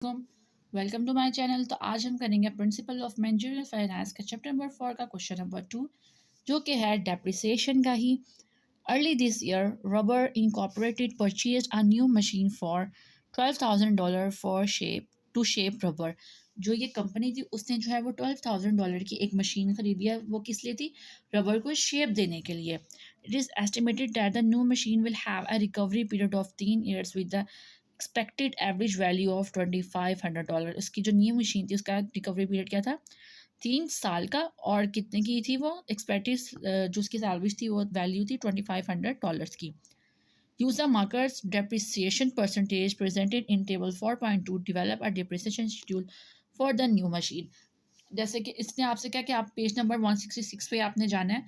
Welcome to my channel. तो आज हम करेंगे प्रिंसिपल ऑफ मैनेजरियल फाइनेंस का चैप्टर नंबर 4 का क्वेश्चन नंबर 2, जो कि है डेप्रिसिएशन का ही। Early this year Rubber Incorporated purchase a new machine for $12,000 for Shape Rubber. जो ये कंपनी थी उसने जो है वो $12,000 की एक मशीन खरीदी है। वो किस लिए थी? रबर को शेप देने के लिए। It is estimated that the new machine will have a recovery period of 3 years with the expected average value of $2,500। इसकी जो न्यू मशीन थी उसका रिकवरी पीरियड क्या था? 3 साल का। और कितने की थी वो एक्सपेक्टेड? जो उसकी सैलरीज थी वो वैल्यू थी $2,500 की। Use the markers depreciation percentage presented in table 4.2, develop a depreciation schedule for the new machine. जैसे कि इसने आपसे क्या कि आप पेज नंबर 166 पे आपने जाना है,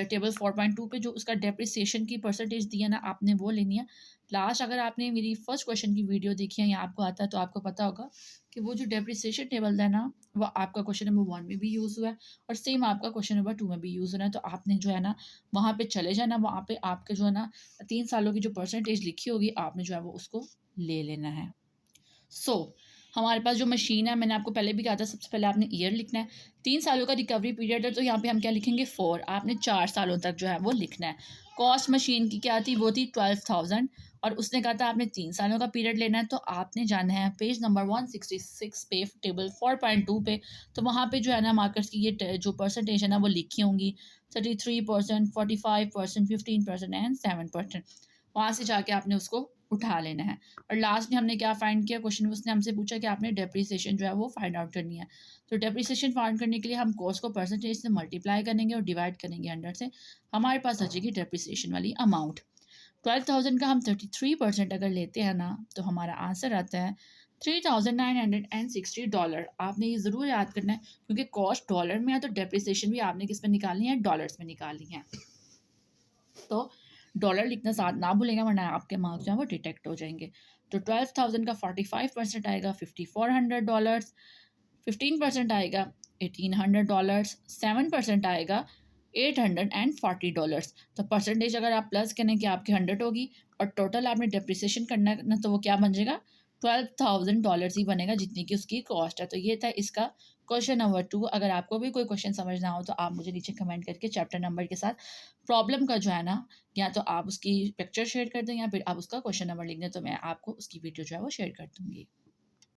टेबल 4.2 पे जो उसका डेप्रिसिएशन की परसेंटेज दिया ना, आपने वो लेनी है। लास्ट अगर आपने मेरी फर्स्ट क्वेश्चन की वीडियो देखी है या आपको आता है तो आपको पता होगा कि वो जो डेप्रिसिएशन टेबल है ना, वो आपका क्वेश्चन नंबर 1 में भी यूज़ हुआ है और सेम आपका क्वेश्चन नंबर 2 में भी यूज़ होना है। तो आपने जो है ना वहाँ पे चले जाना, वहाँ पे आपके जो है ना 3 सालों की जो परसेंटेज लिखी होगी आपने जो है वो उसको ले लेना है। हमारे पास जो मशीन है, मैंने आपको पहले भी कहा था, सबसे पहले आपने ईयर लिखना है। 3 सालों का रिकवरी पीरियड है तो यहाँ पे हम क्या लिखेंगे? 4। आपने 4 सालों तक जो है वो लिखना है। कॉस्ट मशीन की क्या थी? वो थी 12,000 और उसने कहा था आपने 3 सालों का पीरियड लेना है। तो आपने जाना है पेज नंबर 166 पे, टेबल 4.2 पे। तो वहाँ पे जो है ना मार्कर्स की ये जो परसेंटेज है ना वो लिखी होंगी, 33%, 45%, 15% एंड 7%। वहाँ से जाके आपने उसको उठा लेना है। और लास्ट में हमने क्या फाइंड किया? क्वेश्चन में उसने हमसे पूछा कि आपने डेप्रिसिएशन जो है वो फाइंड आउट करनी है। तो डेप्रिसिएशन फाइंड करने के लिए हम कॉस्ट को परसेंटेज से मल्टीप्लाई करेंगे और डिवाइड करेंगे 100 से। हमारे पास आ जाएगी डेप्रिसिएशन वाली अमाउंट। 12,000 का हम 33% अगर लेते हैं ना, तो हमारा आंसर आता है $3,960। आपने ये ज़रूर याद करना है क्योंकि कॉस्ट डॉलर में है तो डेप्रिसिएशन भी आपने किस में निकालनी है? डॉलर्स में निकालनी है। तो डॉलर लिखना साथ ना भूलेंगे वरना आपके मार्क्स जो है वो डिटेक्ट हो जाएंगे। तो 12,000 का 45% आएगा $5,400, 15% आएगा $1,800, 7% आएगा $840। तो परसेंटेज अगर आप प्लस करें कि आपकी 100 होगी और टोटल आपने डिप्रिसिएशन करना है ना, तो वो क्या बन जाएगा? $12,000 ही बनेगा जितनी की उसकी कॉस्ट है। तो ये था इसका क्वेश्चन नंबर 2। अगर आपको भी कोई क्वेश्चन समझना हो तो आप मुझे नीचे कमेंट करके चैप्टर नंबर के साथ प्रॉब्लम का जो है ना, या तो आप उसकी पिक्चर शेयर कर दें या फिर आप उसका क्वेश्चन नंबर लिख दें, तो मैं आपको उसकी वीडियो जो है वो शेयर कर दूँगी।